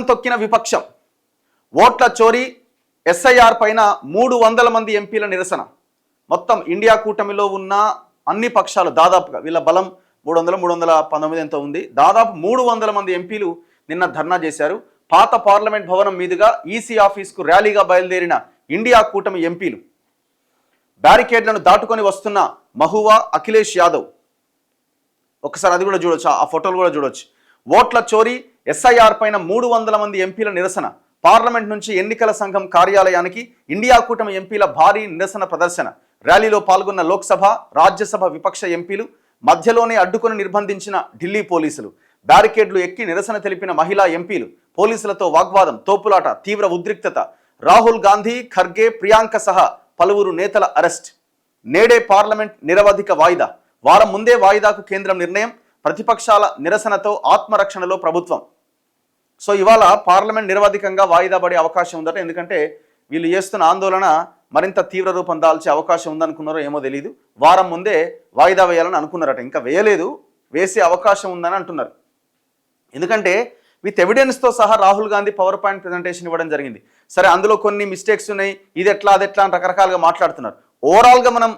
తొక్కిన విపక్షం. ఓట్ల చోరీ, ఎస్ఐఆర్ పైన 300 మంది ఎంపీల నిరసన. మొత్తం ఇండియా కూటమిలో ఉన్న అన్ని పక్షాలు దాదాపుగా వీళ్ళ బలం 319 ఎంతో ఉంది. దాదాపు 300 మంది ఎంపీలు నిన్న ధర్నా చేశారు. పాత పార్లమెంట్ భవనం మీదుగా ఈసీ ఆఫీస్కు ర్యాలీగా బయలుదేరిన ఇండియా కూటమి ఎంపీలు బ్యారికేడ్లను దాటుకొని వస్తున్న మహువా, అఖిలేష్ యాదవ్. ఒకసారి అది కూడా చూడొచ్చు, ఆ ఫోటోలు కూడా చూడొచ్చు. ఓట్ల చోరీ, ఎస్ఐఆర్ పైన 300 మంది ఎంపీల నిరసన. పార్లమెంట్ నుంచి ఎన్నికల సంఘం కార్యాలయానికి ఇండియా కూటమి ఎంపీల భారీ నిరసన ప్రదర్శన. ర్యాలీలో పాల్గొన్న లోక్సభ, రాజ్యసభ విపక్ష ఎంపీలు, మధ్యలోనే అడ్డుకొని నిర్బంధించిన ఢిల్లీ పోలీసులు, బ్యారికేడ్లు ఎక్కి నిరసన తెలిపిన మహిళా ఎంపీలు, పోలీసులతో వాగ్వాదం, తోపులాట, తీవ్ర ఉద్రిక్తత. రాహుల్ గాంధీ, ఖర్గే, ప్రియాంక సహా పలువురు నేతల అరెస్ట్. నేడే పార్లమెంట్ నిరవధిక వాయిదా. వారం ముందే వాయిదాకు కేంద్రం నిర్ణయం. ప్రతిపక్షాల నిరసనతో ఆత్మరక్షణలో ప్రభుత్వం. సో ఇవాళ పార్లమెంట్ నిరవధికంగా వాయిదా పడే అవకాశం ఉందట. ఎందుకంటే వీళ్ళు చేస్తున్న ఆందోళన మరింత తీవ్ర రూపం దాల్చే అవకాశం ఉందనుకున్నారో ఏమో తెలియదు. వారం ముందే వాయిదా వేయాలని అనుకున్నారట. ఇంకా వేయలేదు, వేసే అవకాశం ఉందని అంటున్నారు. ఎందుకంటే విత్ ఎవిడెన్స్తో సహా Rahul Gandhi power point presentation ఇవ్వడం జరిగింది. సరే, అందులో కొన్ని మిస్టేక్స్ ఉన్నాయి, ఇది ఎట్లా అది ఎట్లా అని రకరకాలుగా మాట్లాడుతున్నారు. ఓవరాల్గా మనం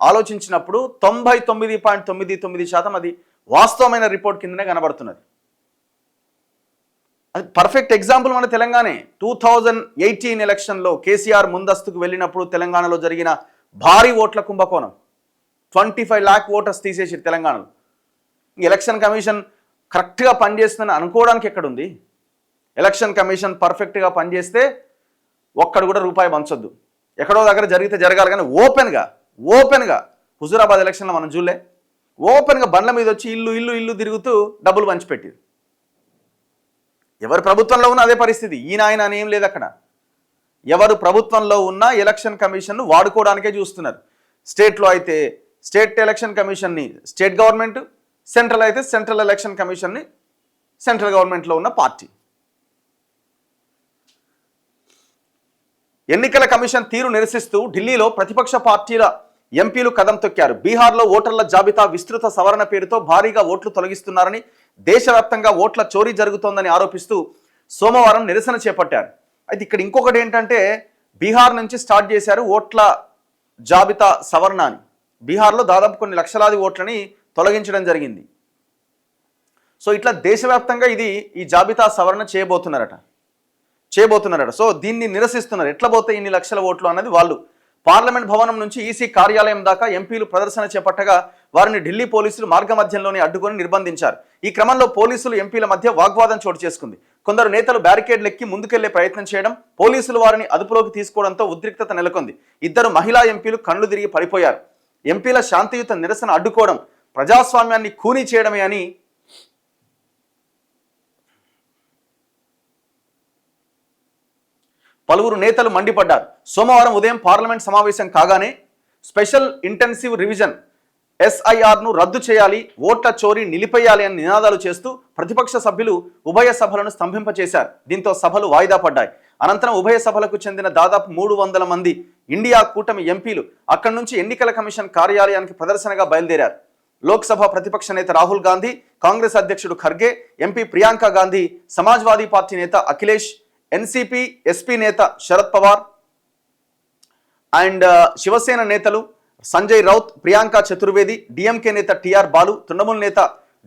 ఆలోచించినప్పుడు 99.99% అది వాస్తవమైన రిపోర్ట్ కిందనే కనబడుతున్నది. అది పర్ఫెక్ట్ ఎగ్జాంపుల్ మన తెలంగాణ 2018 ఎలక్షన్లో కేసీఆర్ ముందస్తుకు వెళ్ళినప్పుడు తెలంగాణలో జరిగిన భారీ ఓట్ల కుంభకోణం. 25 lakh ఓటర్స్ తీసేసి తెలంగాణలో. ఎలక్షన్ కమిషన్ కరెక్ట్గా పనిచేస్తుందని అనుకోవడానికి ఎక్కడుంది? ఎలక్షన్ కమిషన్ పర్ఫెక్ట్గా పనిచేస్తే ఒక్కడు కూడా రూపాయి పంచొద్దు. ఎక్కడో దగ్గర జరిగితే జరగాలి, కానీ ఓపెన్గా హుజూరాబాద్ ఎలక్షన్లో మనం చూడలే, ఓపెన్గా బండ్ల మీద వచ్చి ఇల్లు తిరుగుతూ డబ్బులు పంచిపెట్టింది. ఎవరు ప్రభుత్వంలో ఉన్నా అదే పరిస్థితి. ఈయన ఆయన అని ఏం లేదు అక్కడ. ఎవరు ప్రభుత్వంలో ఉన్నా ఎలక్షన్ కమిషన్ను వాడుకోవడానికే చూస్తున్నారు. స్టేట్లో అయితే స్టేట్ ఎలక్షన్ కమిషన్ని స్టేట్ గవర్నమెంట్, సెంట్రల్ అయితే సెంట్రల్ ఎలక్షన్ కమిషన్ని సెంట్రల్ గవర్నమెంట్లో ఉన్న పార్టీ. ఎన్నికల కమిషన్ తీరు నిరసిస్తూ ఢిల్లీలో ప్రతిపక్ష పార్టీల ఎంపీలు కదం తొక్కారు. బీహార్లో ఓటర్ల జాబితా విస్తృత సవరణ పేరుతో భారీగా ఓట్లు తొలగిస్తున్నారని, దేశవ్యాప్తంగా ఓట్ల చోరీ జరుగుతోందని ఆరోపిస్తూ సోమవారం నిరసన చేపట్టారు. అయితే ఇక్కడ ఇంకొకటి ఏంటంటే, బీహార్ నుంచి స్టార్ట్ చేశారు ఓట్ల జాబితా సవరణ అని. బీహార్లో దాదాపు కొన్ని లక్షలాది ఓట్లని తొలగించడం జరిగింది. సో ఇట్లా దేశవ్యాప్తంగా ఈ జాబితా సవరణ చేయబోతున్నారట. సో దీన్ని నిరసిస్తున్నారు. ఎట్లా పోతే ఇన్ని లక్షల ఓట్లు అన్నది వాళ్ళు. పార్లమెంట్ భవనం నుంచి ఈసీ కార్యాలయం దాకా ఎంపీలు ప్రదర్శన చేపట్టగా వారిని ఢిల్లీ పోలీసులు మార్గమధ్యంలోనే అడ్డుకొని నిర్బంధించారు. ఈ క్రమంలో పోలీసులు, ఎంపీల మధ్య వాగ్వాదం చోటు చేసుకుంది. కొందరు నేతలు బ్యారికేడ్లు ఎక్కి ముందుకెళ్లే ప్రయత్నం చేయడం, పోలీసులు వారిని అదుపులోకి తీసుకోవడంతో ఉద్రిక్తత నెలకొంది. ఇద్దరు మహిళా ఎంపీలు కళ్ళు తిరిగి పడిపోయారు. ఎంపీల శాంతియుత నిరసన అడ్డుకోవడం ప్రజాస్వామ్యాన్ని ఖూనీ చేయడమే అని పలువురు నేతలు మండిపడ్డారు. సోమవారం ఉదయం పార్లమెంట్ సమావేశం కాగానే స్పెషల్ ఇంటెన్సివ్ రివిజన్ ఎస్ఐఆర్ను రద్దు చేయాలి, ఓట్ల చోరీ నిలిపేయాలి అని నినాదాలు చేస్తూ ప్రతిపక్ష సభ్యులు ఉభయ సభలను స్తంభింపచేశారు. దీంతో సభలు వాయిదా పడ్డాయి. అనంతరం ఉభయ సభలకు చెందిన దాదాపు 300 మంది ఇండియా కూటమి ఎంపీలు అక్కడి నుంచి ఎన్నికల కమిషన్ కార్యాలయానికి ప్రదర్శనగా బయలుదేరారు. లోక్సభ ప్రతిపక్ష నేత రాహుల్ గాంధీ, కాంగ్రెస్ అధ్యక్షుడు ఖర్గే, ఎంపీ ప్రియాంక గాంధీ, సమాజ్వాదీ పార్టీ నేత అఖిలేష్, ఎన్సీపీ ఎస్పీ నేత శరద్ పవార్ అండ్ శివసేన నేతలు సంజయ్ రౌత్, ప్రియాంక చతుర్వేది, డిఎంకే నేత టిఆర్ బాలు, తృణమూల్ నేత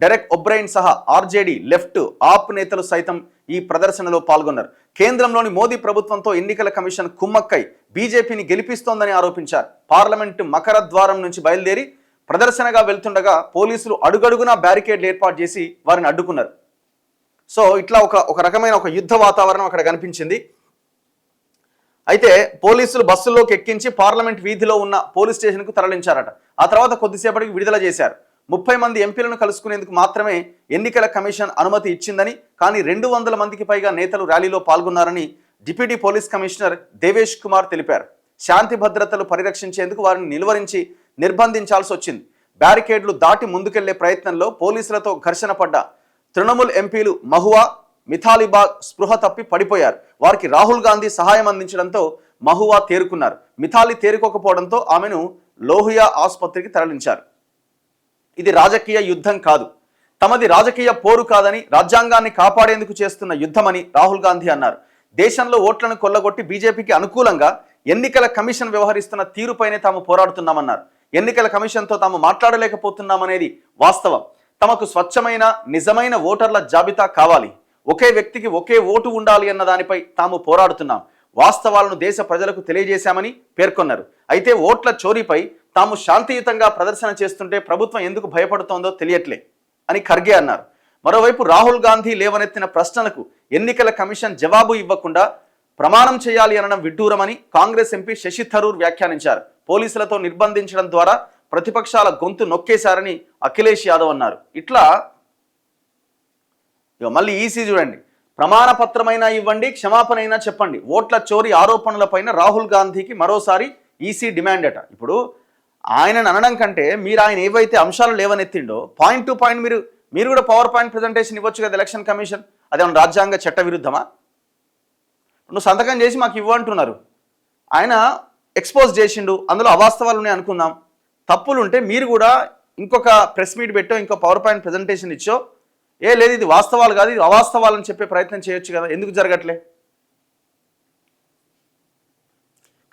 డెరెక్ ఒబ్రైన్ సహా ఆర్జేడీ, లెఫ్ట్, ఆప్ నేతలు సైతం ఈ ప్రదర్శనలో పాల్గొన్నారు. కేంద్రంలోని మోదీ ప్రభుత్వంతో ఎన్నికల కమిషన్ కుమ్మక్కై బీజేపీని గెలిపిస్తోందని ఆరోపించారు. పార్లమెంటు మకర ద్వారం నుంచి బయలుదేరి ప్రదర్శనగా వెళ్తుండగా పోలీసులు అడుగడుగునా బ్యారికేడ్లు ఏర్పాటు చేసి వారిని అడ్డుకున్నారు. సో ఇట్లా ఒక రకమైన ఒక యుద్ధ వాతావరణం అక్కడ కనిపించింది. అయితే పోలీసులు బస్సుల్లోకి ఎక్కించి పార్లమెంట్ వీధిలో ఉన్న పోలీస్ స్టేషన్కు తరలించారట. ఆ తర్వాత కొద్దిసేపటికి విడుదల చేశారు. 30 మంది ఎంపీలను కలుసుకునేందుకు మాత్రమే ఎన్నికల కమిషన్ అనుమతి ఇచ్చిందని, కానీ 200 మందికి పైగా నేతలు ర్యాలీలో పాల్గొన్నారని deputy police commissioner Devesh Kumar తెలిపారు. శాంతి భద్రతలు పరిరక్షించేందుకు వారిని నిలువరించి నిర్బంధించాల్సి వచ్చింది. బ్యారికేడ్లు దాటి ముందుకెళ్లే ప్రయత్నంలో పోలీసులతో ఘర్షణ పడ్డ తృణమూల్ ఎంపీలు మహువా, మిథాలీబాగ్ స్పృహ తప్పి పడిపోయారు. వారికి రాహుల్ గాంధీ సహాయం అందించడంతో మహువా తేరుకున్నారు. మిథాలీ తేరుకోకపోవడంతో ఆమెను లోహియా ఆసుపత్రికి తరలించారు. ఇది రాజకీయ యుద్ధం కాదు, తమది రాజకీయ పోరు కాదని రాజ్యాంగాన్ని కాపాడేందుకు చేస్తున్న యుద్ధమని రాహుల్ గాంధీ అన్నారు. దేశంలో ఓట్లను కొల్లగొట్టి బీజేపీకి అనుకూలంగా ఎన్నికల కమిషన్ వ్యవహరిస్తున్న తీరుపైనే తాము పోరాడుతున్నామన్నారు. ఎన్నికల కమిషన్తో తాము మాట్లాడలేకపోతున్నామనేది వాస్తవం. తమకు స్వచ్ఛమైన నిజమైన ఓటర్ల జాబితా కావాలి. ఒకే వ్యక్తికి ఒకే ఓటు ఉండాలి అన్న దానిపై తాము పోరాడుతున్నాం. వాస్తవాలను దేశ ప్రజలకు తెలియజేశామని పేర్కొన్నారు. అయితే ఓట్ల చోరీపై తాము శాంతియుతంగా ప్రదర్శన చేస్తుంటే ప్రభుత్వం ఎందుకు భయపడుతోందో తెలియట్లే అని ఖర్గే అన్నారు. మరోవైపు రాహుల్ గాంధీ లేవనెత్తిన ప్రశ్నలకు ఎన్నికల కమిషన్ జవాబు ఇవ్వకుండా ప్రమాణం చేయాలి అనడం విడ్డూరమని కాంగ్రెస్ ఎంపీ శశి థరూర్ వ్యాఖ్యానించారు. పోలీసులతో నిర్బంధించడం ద్వారా ప్రతిపక్షాల గొంతు నొక్కేశారని అఖిలేష్ యాదవ్ అన్నారు. ఇట్లా మళ్ళీ ఈసీ చూడండి, ప్రమాణ పత్రమైనా ఇవ్వండి, క్షమాపణైనా చెప్పండి. ఓట్ల చోరీ ఆరోపణలపైన రాహుల్ గాంధీకి మరోసారి ఈసీ డిమాండ్ అట. ఇప్పుడు ఆయనను అనడం కంటే మీరు ఆయన ఏవైతే అంశాలు లేవనెత్తిండో పాయింట్ టు పాయింట్ మీరు కూడా పవర్ పాయింట్ ప్రజెంటేషన్ ఇవ్వచ్చు కదా ఎలక్షన్ కమిషన్. అదేమన్నా రాజ్యాంగ చట్ట విరుద్ధమా? నువ్వు సంతకం చేసి మాకు ఇవ్వంటున్నారు. ఆయన ఎక్స్పోజ్ చేసిండు, అందులో అవాస్తవాలు ఉన్నాయి అనుకుందాం. తప్పులు ఉంటే మీరు కూడా ఇంకొక ప్రెస్ మీట్ పెట్టో ఇంకో పవర్ పాయింట్ ప్రజెంటేషన్ ఇచ్చో, లేదు ఇది వాస్తవాలు కాదు ఇది అవాస్తవాలని చెప్పే ప్రయత్నం చేయొచ్చు కదా. ఎందుకు జరగట్లే?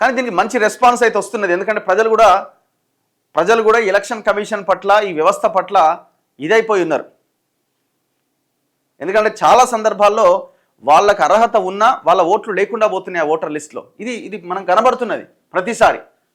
కానీ దీనికి మంచి రెస్పాన్స్ అయితే వస్తున్నది. ఎందుకంటే ప్రజలు కూడా ఎలక్షన్ కమిషన్ పట్ల ఈ వ్యవస్థ పట్ల ఇదైపోయి ఉన్నారు. ఎందుకంటే చాలా సందర్భాల్లో వాళ్ళకు అర్హత ఉన్నా వాళ్ళ ఓట్లు లేకుండా పోతున్నాయి ఆ ఓటర్ లిస్టులో. ఇది మనం కనబడుతున్నది ప్రతిసారి.